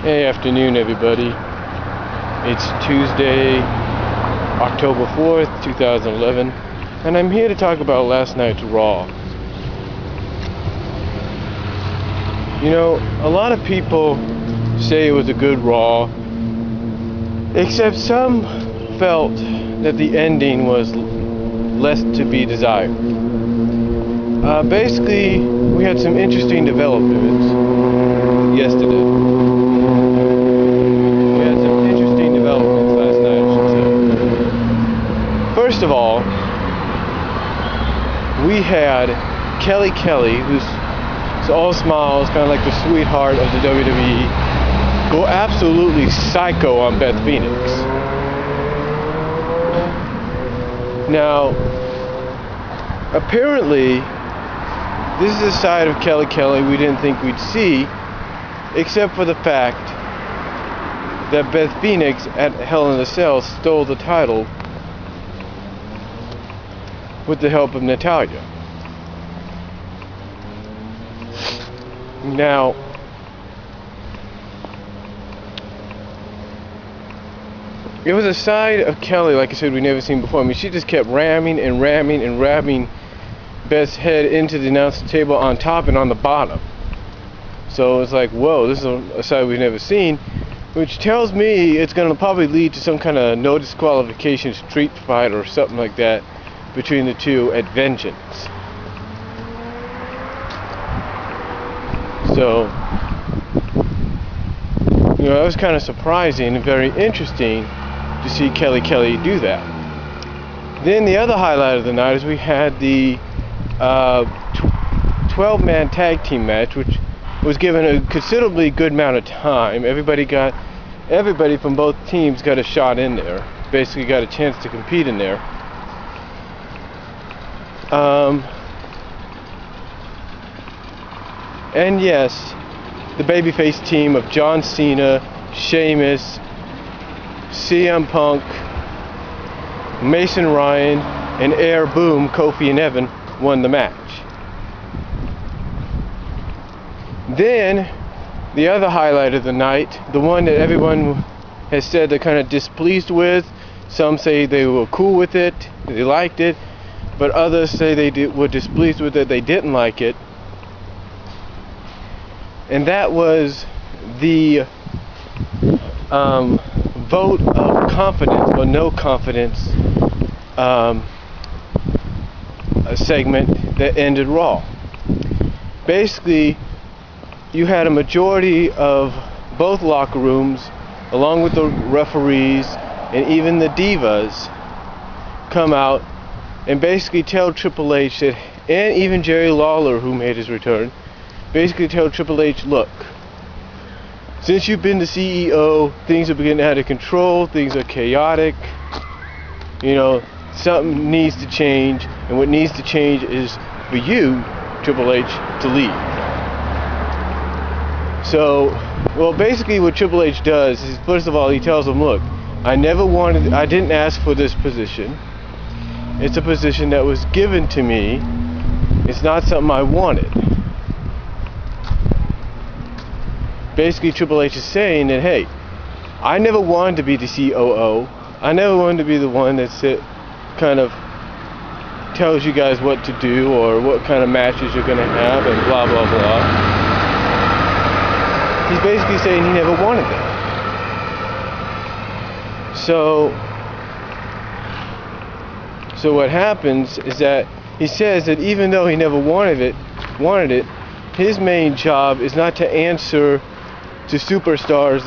Hey, afternoon everybody. It's Tuesday, October 4th, 2011, and I'm here to talk about last night's Raw. You know, a lot of people say it was a good Raw, except some felt that the ending was less to be desired. Basically, we had some interesting developments yesterday. First of all, we had Kelly, who's all smiles, kind of like the sweetheart of the WWE, go absolutely psycho on Beth Phoenix. Now, apparently, this is a side of Kelly we didn't think we'd see, except for the fact that Beth Phoenix at Hell in a Cell stole the title with the help of Natalya. Now, it was a side of Kelly, like I said, we never seen before. I mean, she just kept ramming Beth's head into the announce table on top and on the bottom. So it's like, whoa, this is a side we've never seen, which tells me it's going to probably lead to some kind of no disqualification street fight or something like that between the two at Vengeance. So, you know, that was kind of surprising and very interesting to see Kelly do that. Then the other highlight of the night is we had the 12-man tag team match, which was given a considerably good amount of time. Everybody from both teams got a shot in there. Basically got a chance to compete in there. And yes, the babyface team of John Cena, Sheamus, CM Punk, Mason Ryan, and Air Boom, Kofi and Evan won the match. Then, the other highlight of the night, the one that everyone has said they're kind of displeased with. Some say they were cool with it, they liked it, but others say they were displeased with it, they didn't like it. And that was the vote of confidence or no confidence segment that ended Raw. Basically, you had a majority of both locker rooms, along with the referees and even the divas, come out and basically tell Triple H that, and even Jerry Lawler, who made his return, basically tell Triple H, look, since you've been the CEO, things are getting out of control, things are chaotic, you know, something needs to change, and what needs to change is for you, Triple H, to leave. So, well, basically what Triple H does is, first of all, he tells them, look, I didn't ask for this position. It's a position that was given to me. It's not something I wanted. Basically, Triple H is saying that, hey, I never wanted to be the COO. I never wanted to be the one that kind of tells you guys what to do or what kind of matches you're going to have and blah, blah, blah. He's basically saying he never wanted that. So what happens is that he says that even though he never wanted it, his main job is not to answer to the superstars,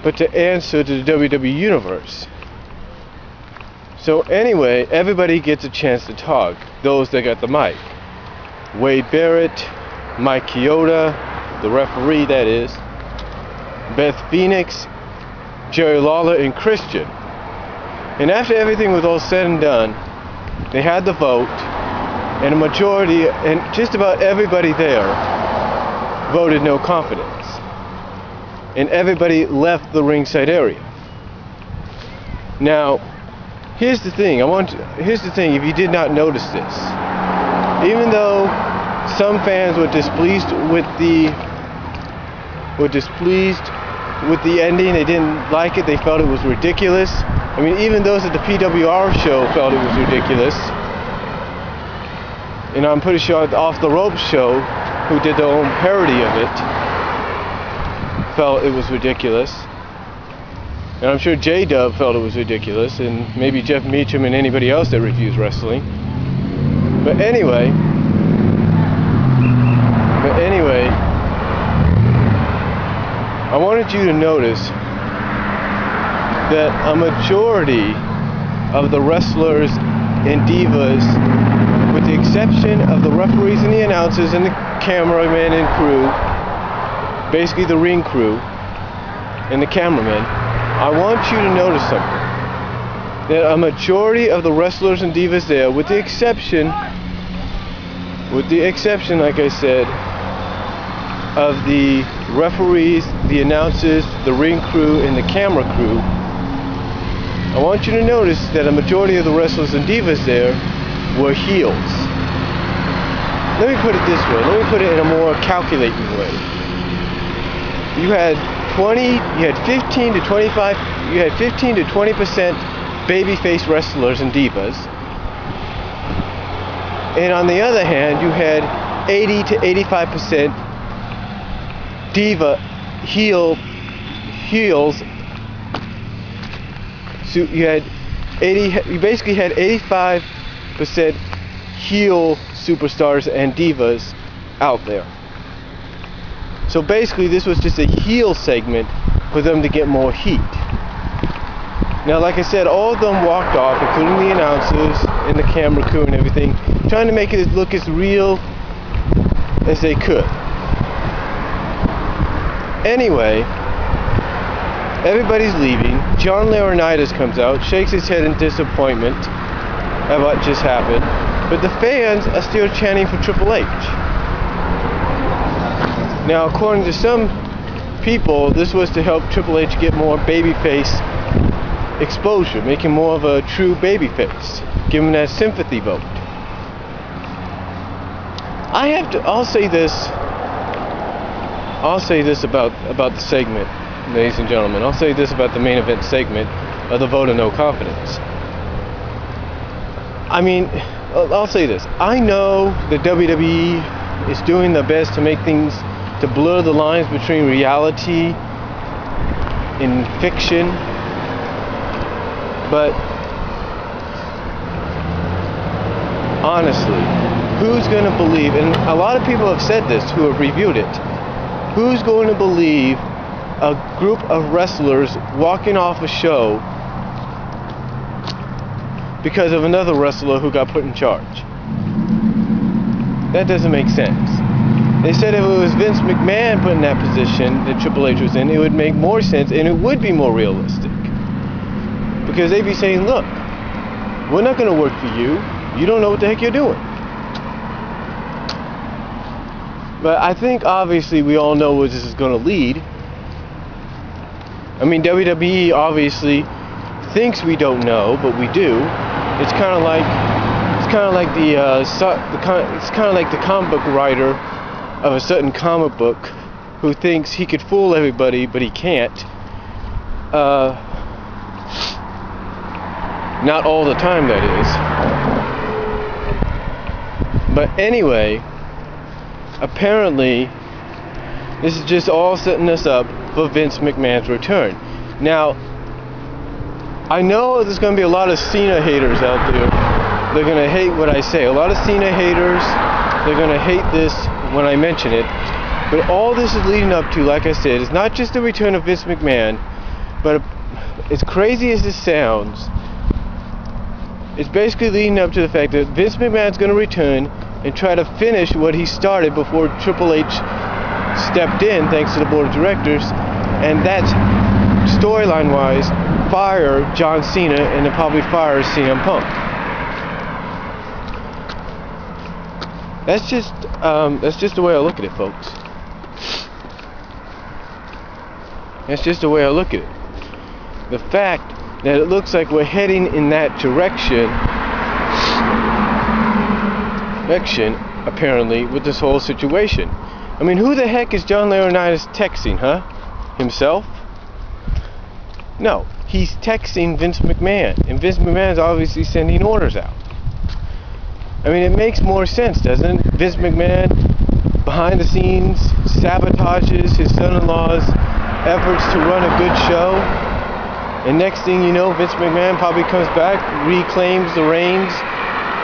but to answer to the WWE Universe. So anyway, everybody gets a chance to talk, those that got the mic. Wade Barrett, Mike Chioda, the referee that is, Beth Phoenix, Jerry Lawler, and Christian. And after everything was all said and done, they had the vote, and a majority, and just about everybody there, voted no confidence. And everybody left the ringside area. Now, here's the thing, if you did not notice this. Even though some fans were displeased with the were displeased with the ending. They didn't like it. They felt it was ridiculous. I mean, even those at the PWR show felt it was ridiculous. And I'm pretty sure the Off the Ropes show, who did their own parody of it, felt it was ridiculous. And I'm sure J-Dub felt it was ridiculous, and maybe Jeff Meacham and anybody else that reviews wrestling. But anyway, I wanted you to notice that a majority of the wrestlers and divas, with the exception of the referees and the announcers and the cameramen and crew, basically the ring crew and the cameramen, I want you to notice something. That a majority of the wrestlers and divas there, with the exception, like I said, of the referees, the announcers, the ring crew, and the camera crew, I want you to notice that a majority of the wrestlers and divas there were heels. Let me put it this way. Let me put it in a more calculating way. You had 15 to 20% babyface wrestlers and divas. And on the other hand, you had 80 to 85% heels. So you basically had 85% heel superstars and divas out there. So basically this was just a heel segment for them to get more heat. Now, like I said, all of them walked off, including the announcers and the camera crew and everything, trying to make it look as real as they could. Anyway, everybody's leaving. John Laurinaitis comes out, shakes his head in disappointment at what just happened, but the fans are still chanting for Triple H. Now, according to some people, this was to help Triple H get more babyface exposure, make him more of a true babyface, give him that sympathy vote. I'll say this about the segment, ladies and gentlemen. I'll say this about the main event segment of the vote of no confidence. I mean, I'll say this. I know the WWE is doing their best to make things, to blur the lines between reality and fiction, but honestly, who's going to believe, and a lot of people have said this who have reviewed it, who's going to believe a group of wrestlers walking off a show because of another wrestler who got put in charge? That doesn't make sense. They said if it was Vince McMahon put in that position that Triple H was in, it would make more sense and it would be more realistic. Because they'd be saying, look, we're not going to work for you. You don't know what the heck you're doing. But I think obviously we all know where this is going to lead. I mean, WWE obviously thinks we don't know, but we do. It's kind of like the comic book writer of a certain comic book who thinks he could fool everybody, but he can't. Not all the time, that is. But anyway, apparently, this is just all setting us up for Vince McMahon's return. Now, I know there's going to be a lot of Cena haters out there. They're going to hate what I say. A lot of Cena haters, they're going to hate this when I mention it. But all this is leading up to, like I said, is not just the return of Vince McMahon, but as crazy as this sounds, it's basically leading up to the fact that Vince McMahon's going to return and try to finish what he started before Triple H stepped in, thanks to the board of directors, and that's, storyline-wise, fire John Cena and then probably fire CM Punk. That's just the way I look at it, folks. That's just the way I look at it. The fact that it looks like we're heading in that direction, apparently, with this whole situation. I mean, who the heck is John Laurinaitis texting, huh? Himself? No, he's texting Vince McMahon, and Vince McMahon's obviously sending orders out. I mean, it makes more sense, doesn't it? Vince McMahon, behind the scenes, sabotages his son-in-law's efforts to run a good show, and next thing you know, Vince McMahon probably comes back, reclaims the reins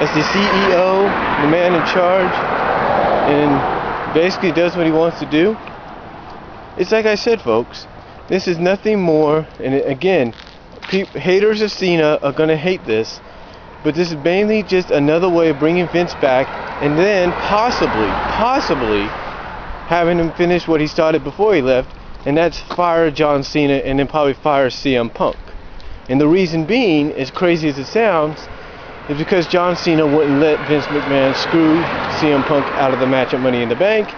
as the CEO, the man in charge, and basically does what he wants to do. It's like I said, folks, this is nothing more, and again, haters of Cena are going to hate this, but this is mainly just another way of bringing Vince back, and then possibly having him finish what he started before he left, and that's fire John Cena and then probably fire CM Punk. And the reason being, as crazy as it sounds, is because John Cena wouldn't let Vince McMahon screw CM Punk out of the match at Money in the Bank.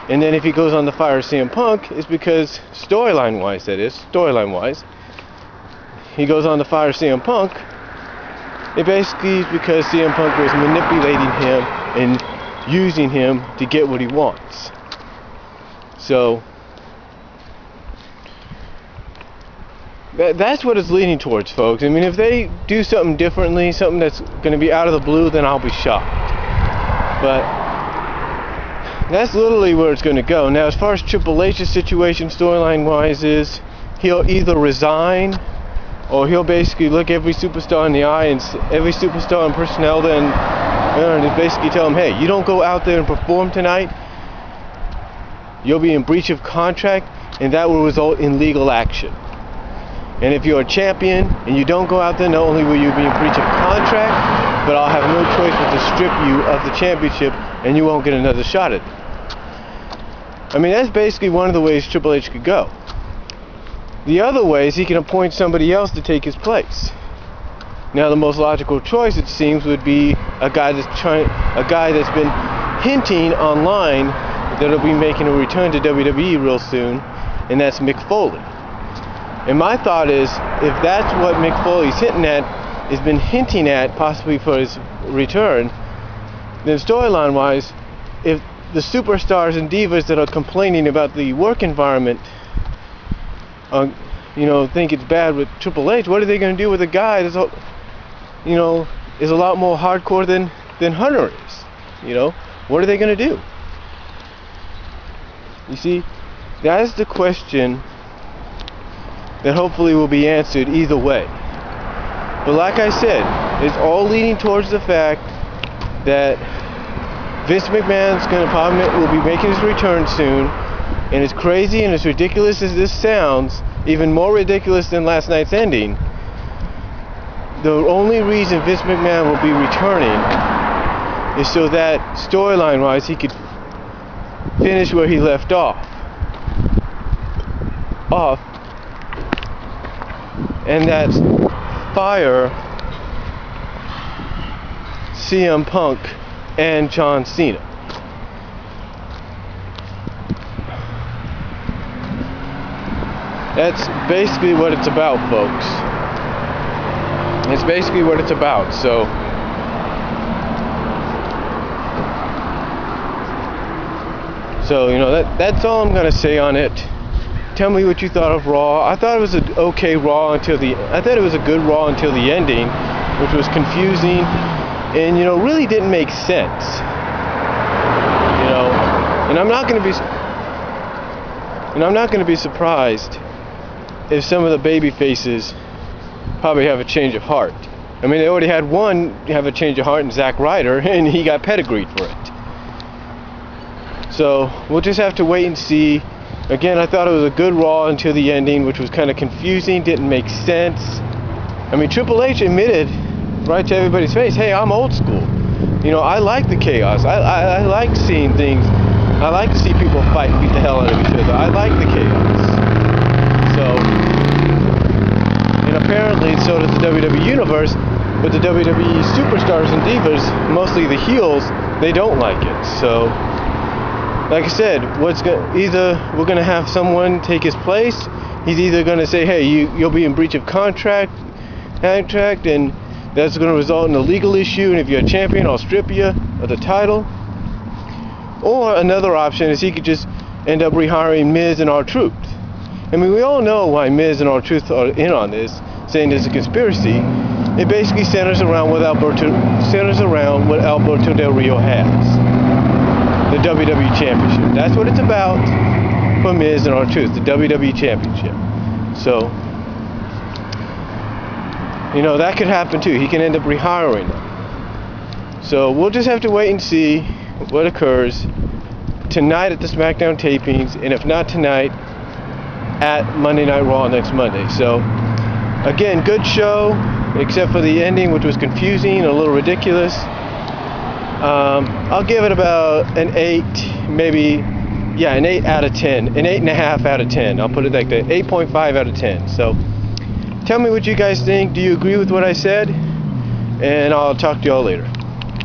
And then if he goes on to fire CM Punk, it's because, storyline-wise, he goes on to fire CM Punk. It basically is because CM Punk was manipulating him and using him to get what he wants. So, that's what it's leaning towards, folks. I mean, if they do something differently, something that's going to be out of the blue, then I'll be shocked. But that's literally where it's going to go. Now, as far as Triple H's situation, storyline-wise, is he'll either resign, or he'll basically look every superstar in the eye, and every superstar and personnel then, and basically tell them, hey, you don't go out there and perform tonight, you'll be in breach of contract, and that will result in legal action. And if you're a champion and you don't go out there, not only will you be in breach of contract, but I'll have no choice but to strip you of the championship, and you won't get another shot at it. I mean, that's basically one of the ways Triple H could go. The other way is he can appoint somebody else to take his place. Now, the most logical choice, it seems, would be a guy that's been hinting online that he'll be making a return to WWE real soon, and that's Mick Foley. And my thought is, if that's what Mick Foley's hinting at, possibly for his return, then storyline-wise, if the superstars and divas that are complaining about the work environment, think it's bad with Triple H, what are they going to do with a guy that's, is a lot more hardcore than Hunter is? What are they going to do? You see, that's the question that hopefully will be answered either way. But like I said, it's all leading towards the fact that Vince McMahon's will be making his return soon, and as crazy and as ridiculous as this sounds, even more ridiculous than last night's ending, the only reason Vince McMahon will be returning is so that, storyline-wise, he could finish where he left off. And that's fire CM Punk and John Cena. That's basically what it's about, folks. It's basically what it's about. So that's all I'm gonna say on it. Tell me what you thought of Raw. I thought it was an okay Raw I thought it was a good Raw until the ending, which was confusing and really didn't make sense. And I'm not going to be surprised if some of the baby faces probably have a change of heart. I mean, they already had one have a change of heart in Zack Ryder, and he got pedigreed for it. So we'll just have to wait and see. Again, I thought it was a good Raw until the ending, which was kind of confusing, didn't make sense. I mean, Triple H admitted right to everybody's face, hey, I'm old school. I like the chaos. I like seeing things. I like to see people fight and beat the hell out of each other. I like the chaos. And apparently so does the WWE Universe, but the WWE superstars and divas, mostly the heels, they don't like it. So, like I said, either we're going to have someone take his place, he's either going to say, hey, you'll be in breach of contract, and that's going to result in a legal issue, and if you're a champion, I'll strip you of the title. Or another option is he could just end up rehiring Miz and R-Truth. I mean, we all know why Miz and R-Truth are in on this, saying there's a conspiracy. It basically centers around what Alberto Del Rio has, the WWE Championship. That's what it's about for Miz and R-Truth, the WWE Championship. So, you know, that could happen too. He can end up rehiring them. So we'll just have to wait and see what occurs tonight at the SmackDown tapings, and if not tonight, at Monday Night Raw next Monday. So, again, good show, except for the ending, which was confusing and a little ridiculous. I'll give it about an 8, maybe, yeah, an 8 out of 10, an 8.5 out of 10. I'll put it like that, 8.5 out of 10. So, tell me what you guys think. Do you agree with what I said? And I'll talk to y'all later.